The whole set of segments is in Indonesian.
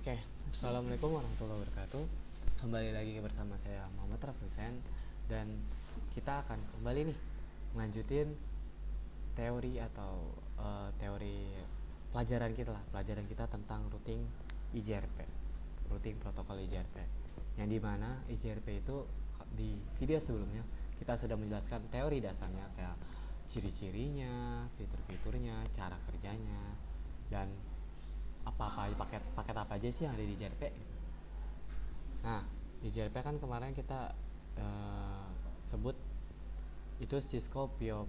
Oke, Assalamualaikum warahmatullahi wabarakatuh. Kembali lagi bersama saya Muhammad Rafusen. Dan kita akan kembali nih melanjutin teori atau teori pelajaran kita lah. Pelajaran kita tentang routing IJRP, routing protokol IJRP. Yang dimana IJRP itu di video sebelumnya kita sudah menjelaskan teori dasarnya, kayak ciri-cirinya, fitur-fiturnya, cara kerjanya, dan apa-apa paket apa aja sih yang ada di JRP. Nah, di JRP kan kemarin kita uh, sebut itu Cisco Pure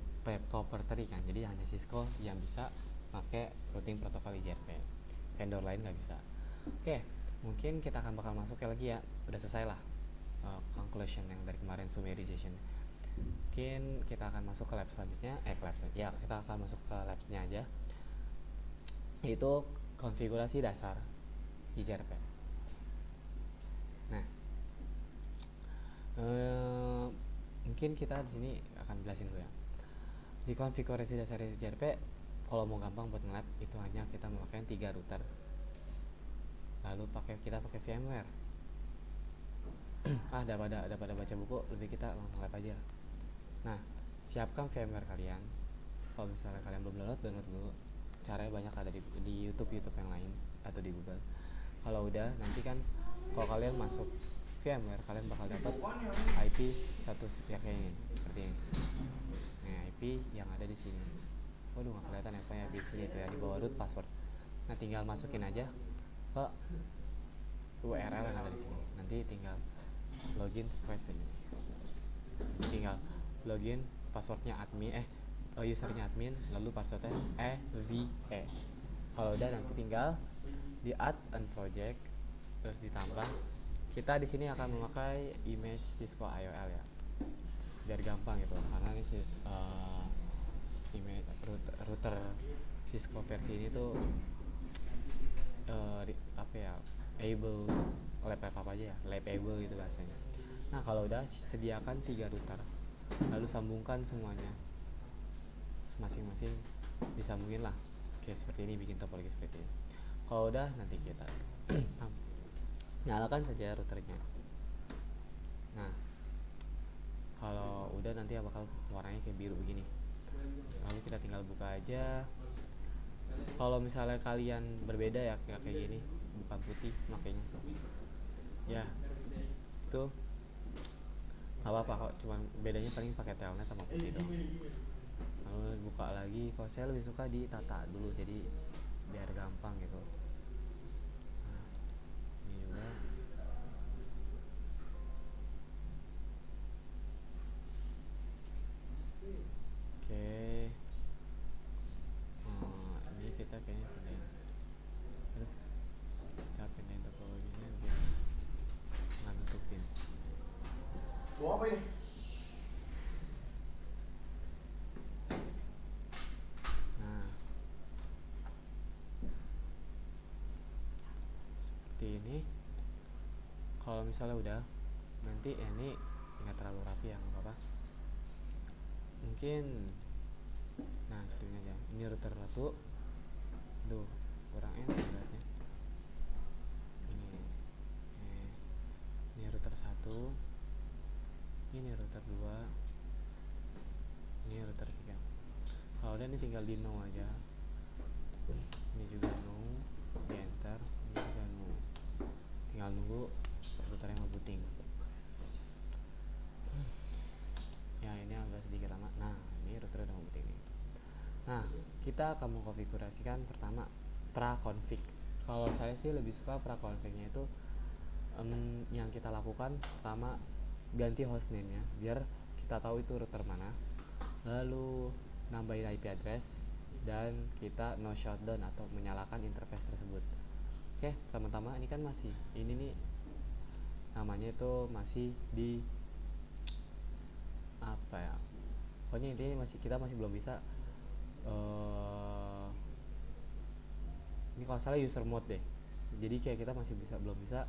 Proprietary kan, jadi hanya Cisco yang bisa pakai routing protokol JRP, vendor lain nggak bisa. Oke, mungkin kita akan bakal masuk lagi ya, udah selesai lah conclusion yang dari kemarin, summarization. Mungkin kita akan masuk ke lab selanjutnya, ya kita akan masuk ke labsnya aja, yaitu konfigurasi dasar IJRP. Nah, mungkin kita di sini akan jelasin dulu ya. Di konfigurasi dasar IJRP, kalau mau gampang buat nge-lab itu hanya kita memakai 3 router. Lalu kita pakai VMware. Daripada baca buku, lebih kita langsung lab aja. Nah, siapkan VMware kalian. Kalau misalnya kalian belum download dulu. Caranya banyak ada di YouTube yang lain atau di Google. Kalau udah, nanti kan kalau kalian masuk VMware, kalian bakal dapat IP satu ya kayak ini, seperti ini. Nah, IP yang ada di sini. Waduh, nggak kelihatan ya, IP di sini itu ya, di bawah root password. Nah, tinggal masukin aja ke URL yang ada di sini. Nanti tinggal login tinggal login, passwordnya admin, usernya admin, lalu passwordnya EVE. Kalau udah, nanti tinggal di add and project, terus ditambah. Kita di sini akan memakai image Cisco IOL ya, biar gampang gitu, karena ini image router Cisco versi ini tuh apa ya, able lab apa aja ya, lab able gitu bahasanya. Nah, kalau udah, sediakan 3 router, lalu sambungkan semuanya masing-masing, disambungin lah kayak seperti ini, bikin topologi seperti ini. Kalau udah, nanti kita nyalakan saja routernya. Nah, kalau udah nanti bakal warnanya kayak biru begini, lalu kita tinggal buka aja. Kalau misalnya kalian berbeda ya kayak gini, bukan putih makanya ya, itu nggak apa-apa kok, cuman bedanya paling pakai telnet sama putih dong. Lalu buka lagi, kalau saya lebih suka ditata dulu, jadi biar gampang gitu. Nah, ini juga. Oke. Ini kita kayaknya pindahin. Aduh, kita pindahin topologinya biar nggak nutupin. Apa ini? Nah, seperti ini. Kalau misalnya udah, nanti ini nggak terlalu rapi ya, nggak apa-apa. Mungkin, nah seperti ini aja. Ini router 1. Duh, kurang enak lihatnya. Ini router 1. Ini router 2. Ini router 3. Kalau udah, ini tinggal di no aja. Ini juga no, di enter. Ini juga no. Tinggal nunggu routernya ngebooting. Ya, ini agak sedikit lama. Nah, ini router udah ngebooting nih. Nah, kita akan mengkonfigurasikan pertama praconfig. Kalau saya sih lebih suka praconfignya itu, yang kita lakukan pertama, ganti hostname-nya biar kita tahu itu router mana, lalu nambahin IP address, dan kita no shutdown atau menyalakan interface tersebut. Oke, teman-teman, ini kan masih ini nih namanya itu masih di apa ya, pokoknya intinya kita masih belum bisa ini kalau salah user mode deh, jadi kayak kita masih belum bisa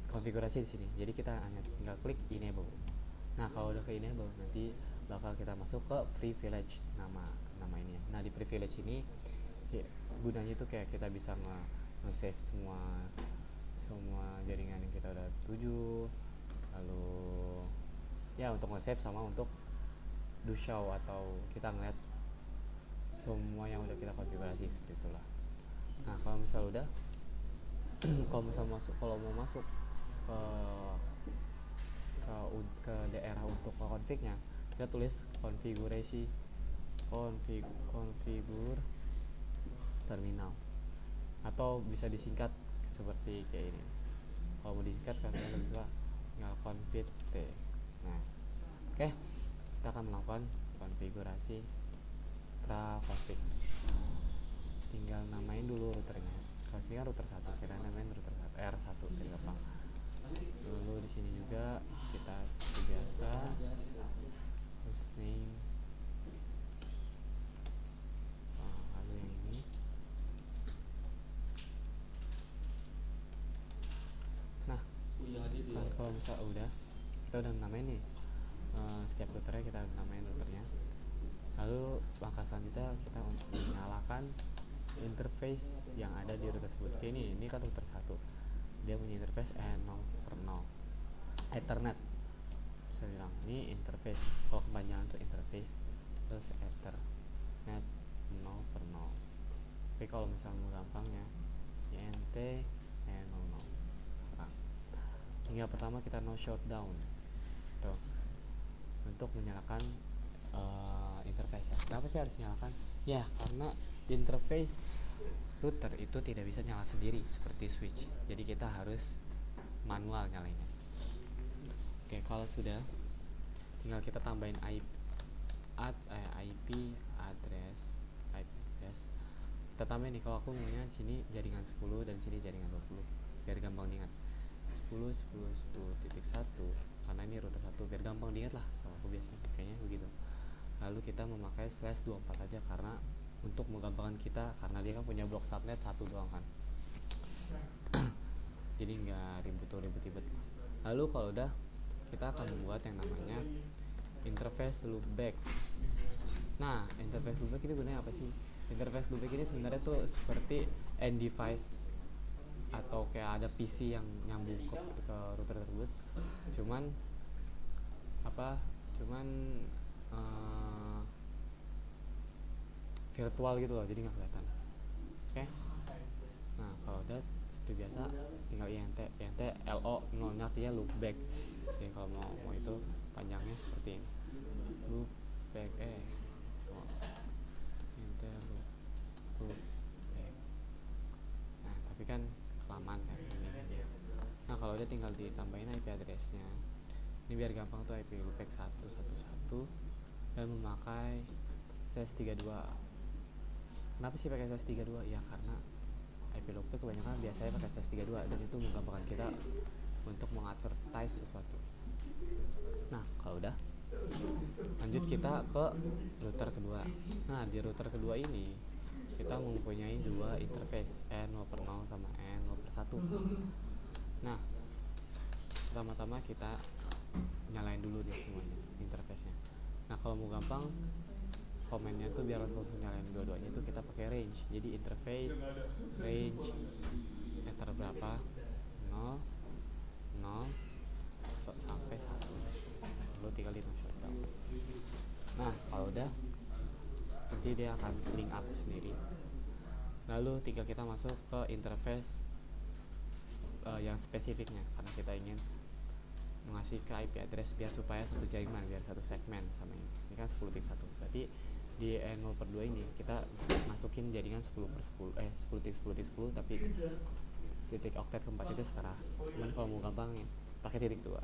konfigurasi di sini, jadi kita hanya tinggal klik enable. Nah, kalau udah ke enable, nanti bakal kita masuk ke privilege, nama ini. Nah, di privilege ini gunanya itu kayak kita bisa nge-save semua jaringan yang kita udah tuju, lalu ya untuk nge-save sama untuk do show atau kita ngeliat semua yang udah kita konfigurasi seperti itulah. Nah kalau misal udah kalau mau masuk ke daerah untuk config-nya, kita tulis konfigur terminal, atau bisa disingkat seperti kayak ini. Kalau mau disingkat kan saya lebih suka tinggal config t. Nah oke, kita akan melakukan konfigurasi config. Tinggal namain dulu routernya. Kalau sini kan router 1, kita namain router 1 R1 jadi gampang. Lalu di sini juga kita seperti biasa hostname, lalu yang ini. Nah kan kalau misal udah kita udah namain nih setiap routernya, kita namain routernya. Lalu langkah selanjutnya kita untuk menyalakan interface yang ada di router tersebut. Kayak ini kan router 1, dia punya interface N0/0 Ethernet, bisa bilang ini interface. Kalau kepanjangan tuh interface terus Ethernet 0/0. Tapi kalau misalnya mau gampangnya INT N00. Nah, hingga pertama kita no shutdown tuh untuk menyalakan interface ya. Kenapa sih harus nyalakan? Ya karena interface router itu tidak bisa nyala sendiri seperti switch, jadi kita harus manual nyalainnya. Oke, kalau sudah tinggal kita tambahin IP address. Kita tambahin nih, kalau aku maunya sini jaringan 10 dan sini jaringan 20 biar gampang diingat. 10.10.10.1 karena ini router 1 biar gampang diingat lah. Kalau aku biasanya kayaknya begitu. Lalu kita memakai /24 aja karena untuk menggampangkan kita, karena dia kan punya blok subnet 1 doang kan. Jadi nggak ribet. Lalu kalau udah, kita akan membuat yang namanya interface loopback. Nah interface loopback ini gunanya apa sih? Interface loopback ini sebenarnya tuh seperti end device atau kayak ada PC yang nyambung ke router tersebut, cuman virtual gitu loh, jadi nggak kelihatan. Oke. Nah kalau udah seperti biasa tinggal int lo 0 artinya loopback. Jadi kalau mau itu panjangnya seperti ini, loopback int loopback. Nah tapi kan kelamaan kan ini. Nah kalau udah tinggal ditambahin IP addressnya. Ini biar gampang tuh IP loopback 111 dan memakai /32. Kenapa sih pakai /32? Ya karena IP loopback kebanyakan biasanya pakai /32 dan itu menggampangkan kita untuk mengadvertise sesuatu. Nah kalau udah, lanjut kita ke router kedua. Nah di router kedua ini kita mempunyai dua interface N0/0 sama N0/1. Nah pertama-tama kita nyalain dulu nih semuanya interface-nya. Nah kalau mau gampang komennya tuh biar langsung nyalain dua-duanya itu kita pakai range. Jadi interface range ether berapa, 0 sampai 1, lalu tinggal di shutdown. Nah kalau udah, nanti dia akan link up sendiri. Lalu tinggal kita masuk ke interface yang spesifiknya, karena kita ingin mengasih ke IP address biar supaya satu jaringan, biar satu segmen sama ini. Ini kan 10.1, berarti di N0/2 ini kita masukin jaringan 10/10 10.10 tapi titik oktet keempat itu setara. Cuman kalau mau gampang ya pakai titik 2.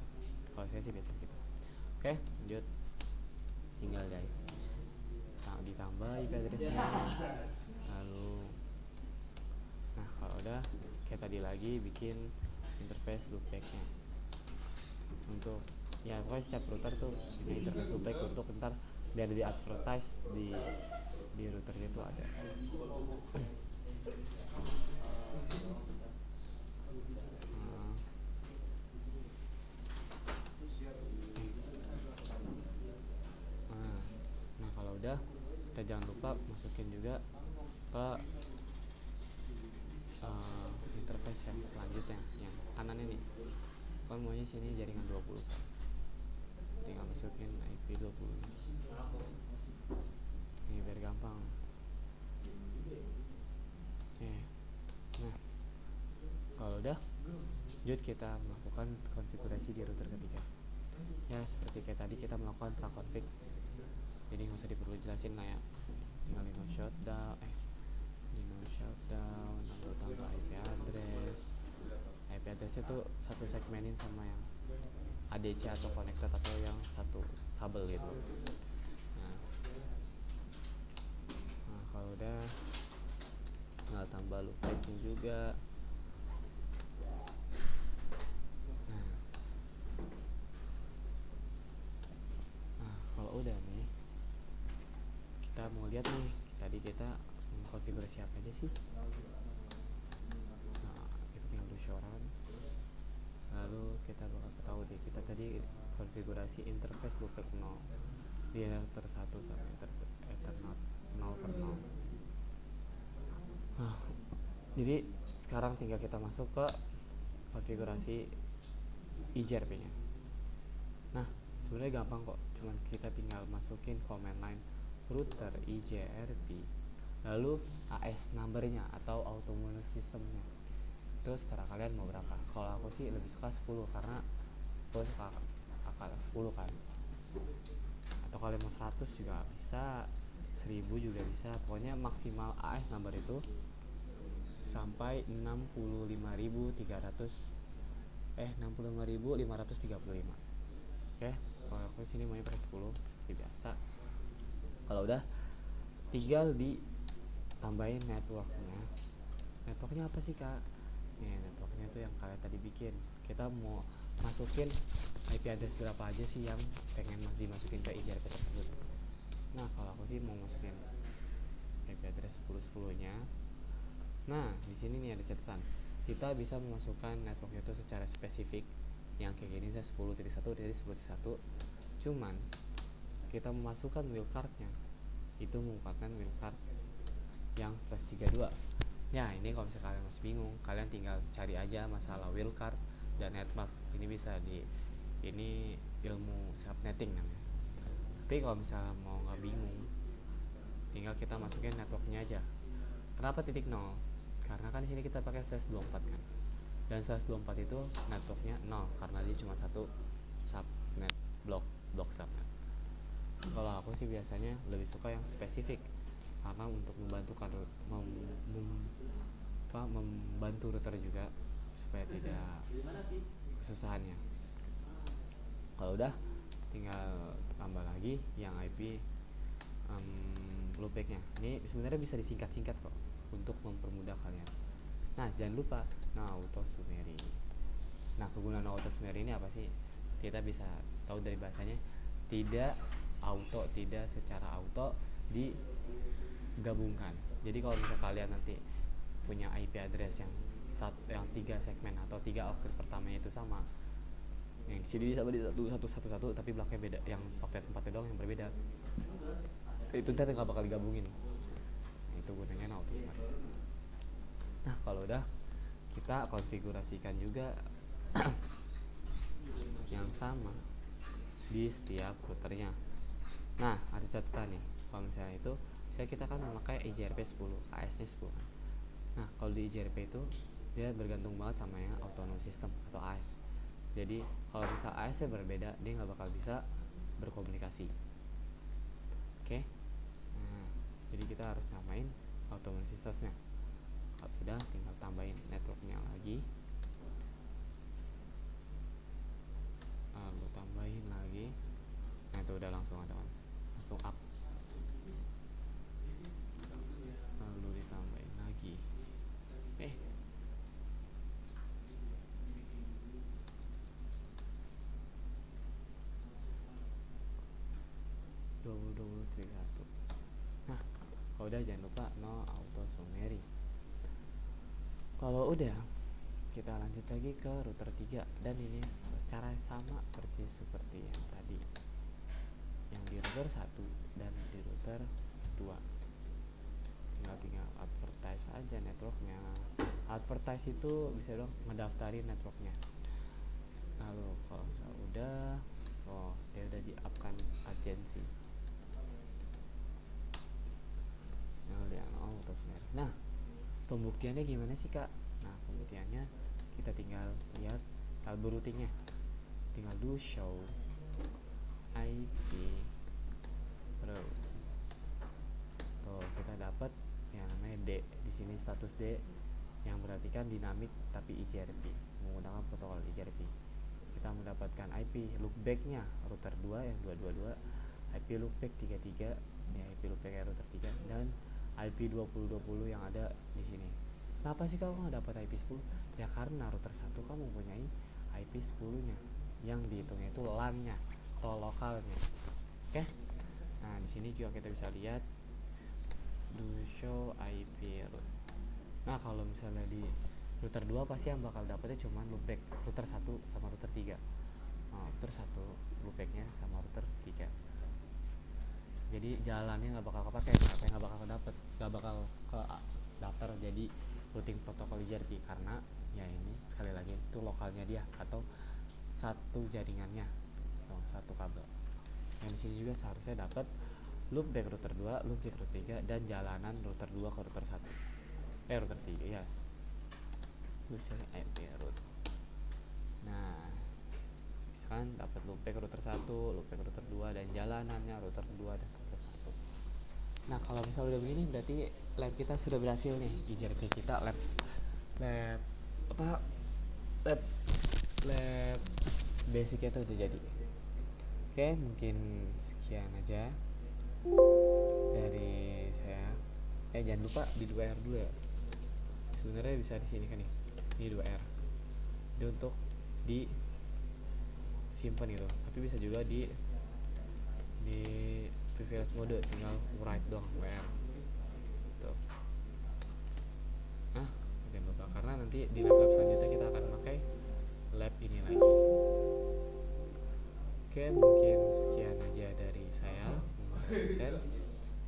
Kalau saya sih biasa gitu. Oke, lanjut. Tinggal guys ditambah IP addressnya. Lalu nah kalau udah kayak tadi lagi bikin interface loopbacknya untuk ya pokoknya setiap router tuh punya interface loopback untuk ntar biar di advertise di routernya tuh ada. Nah kalau udah, kita jangan lupa masukin juga ke portnya yang kanan ini kan maunya sini jaringan 20 kan, tinggal masukin IP 20 ini biar gampang. Nah kalau udah lanjut kita melakukan konfigurasi di router ketiga. Ya seperti kayak tadi kita melakukan prakonfig, jadi nggak usah diperlu jelasin lah ya, tinggal di no shutdown lalu tambah IP address itu satu segmenin sama yang ADC atau connected atau yang satu kabel gitu. Nah kalau udah tinggal tambah loopbacknya juga. Nah kalau udah nih, kita mau lihat nih tadi kita mengkonfigurasi apa aja sih. Nah kita tinggal do show run, lalu kita bakal tahu deh kita tadi konfigurasi interface loopback 0 di router 1 sama Ethernet 0/0. Jadi sekarang tinggal kita masuk ke konfigurasi IGRP nya. Nah sebenarnya gampang kok, cuman kita tinggal masukin command line router IGRP lalu AS numbernya atau autonomous systemnya. Terus terserah kalian mau berapa. Kalau aku sih lebih suka 10 karena aku suka angka 10 kan, atau kalian mau 100 juga bisa, 1000 juga bisa, pokoknya maksimal AS number itu sampai 65.535. Oke, kalau aku sini maunya pakai 10 seperti biasa. Kalau udah tinggal ditambahin networknya apa sih kak? Nih networknya tuh yang kalian tadi bikin. Kita mau masukin IP address berapa aja sih yang pengen dimasukin ke IGRP tersebut. Nah kalau aku sih mau masukin IP address 1010 nya. Nah di sini nih ada catatan, kita bisa memasukkan networknya itu secara spesifik yang kayak gini 10.1 dari 10.1, cuman kita memasukkan wildcardnya itu menggunakan wildcard yang /32. Ya ini kalau misalnya kalian masih bingung, kalian tinggal cari aja masalah wildcard dan netmask. Ini bisa ini ilmu subnetting namanya. Tapi kalau misalnya mau nggak bingung, tinggal kita masukin networknya aja. Kenapa titik 0? Karena kan di sini kita pakai /24 kan, dan /24 itu networknya 0 karena dia cuma satu subnet blok subnet. Kalau aku sih biasanya lebih suka yang spesifik karena untuk membantu membantu router juga supaya tidak kesusahannya. Kalau udah tinggal tambah lagi yang IP loopbacknya. Ini sebenarnya bisa disingkat-singkat kok untuk mempermudah kalian. Nah jangan lupa autosummary. Nah kegunaan autosummary ini apa sih? Kita bisa tahu dari bahasanya, tidak secara auto digabungkan. Jadi kalau misalnya kalian nanti punya IP address yang 3 segmen atau 3 oktet pertamanya itu sama, yang sini sama di 111 tapi belakangnya beda, yang oktet 4 doang yang berbeda, itu ntar nggak bakal digabungin. Nah, itu gunanya autosummary. Nah kalau udah, kita konfigurasikan juga yang sama di setiap routernya. Nah ada catatan nih, kalau misalnya itu kita kan memakai IGRP 10, AS nya 10 kan. Nah kalau di IGRP itu dia bergantung banget sama yang autonomous system atau AS. Jadi kalau misal AS nya berbeda, dia nggak bakal bisa berkomunikasi. Oke. Nah, jadi kita harus namain autonomous systemnya. Kalau udah tinggal tambahin networknya lagi, lalu tambahin lagi. Nah itu udah langsung up, lalu ditambahin lagi. 2031. Nah kalau udah jangan lupa no autosummary. Kalau udah, kita lanjut lagi ke router 3, dan ini secara sama persis seperti yang tadi, yang di router 1 dan di router 2. Tinggal advertise aja networknya, advertise itu bisa dong ngedaftarin networknya. Lalu kalau misalnya udah, oh dia udah di up kan agensi. Nah, pembuktiannya gimana sih kak? Nah, pembuktiannya kita tinggal lihat algoritmnya. Tinggal do show IP route. Tuh, kita dapat yang namanya D. Di sini status D yang berarti kan dinamik tapi IGRP, menggunakan protokol IGRP. Kita mendapatkan IP loopback-nya router 2 yang 222, IP loopback 33, ya IP loopback router 3 dan IP 2020 yang ada di sini. Kenapa sih kamu nggak dapat IP 10? Ya karena router 1 kamu mempunyai IP 10-nya yang dihitungnya itu LAN-nya atau lokalnya. Oke. Nah, di sini juga kita bisa lihat do show IP route. Nah, kalau misalnya di router 2 pasti yang bakal dapetnya cuma loopback router 1 sama router 3. Nah, router 1 loopbacknya sama router 3. Jadi jalannya nggak bakal kepake, nggak bakal dapet, nggak bakal ke daftar jadi routing protokol IGRP karena ya ini sekali lagi itu lokalnya dia atau satu jaringannya, satu kabel. Yang di sini juga seharusnya dapat loopback router 2, loopback router 3 dan jalanan router 2 ke router 1. Router 3 ya. Terus IP route. Nah, misalkan dapat loopback router 1, loopback router 2 dan jalanannya router 2 dan router 1. Nah, kalau misalnya udah begini berarti lab kita sudah berhasil nih. IGRP kita lab basicnya tuh udah jadi. Oke, mungkin sekian aja dari saya. Jangan lupa di 2R dulu ya. Sebenarnya bisa di sini kan nih. Ini 2R. Itu untuk di simpan gitu. Tapi bisa juga di privilege mode, tinggal write doang WR. Tuh. Nah, jangan lupa karena nanti di lab selanjutnya kita akan pakai lab ini lagi. Oke, mungkin sekian aja dari saya, Muhammad Hussein.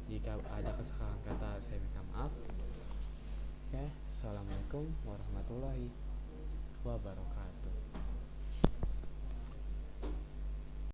Jika ada kesalahan kata saya minta maaf. Oke, assalamualaikum warahmatullahi wabarakatuh.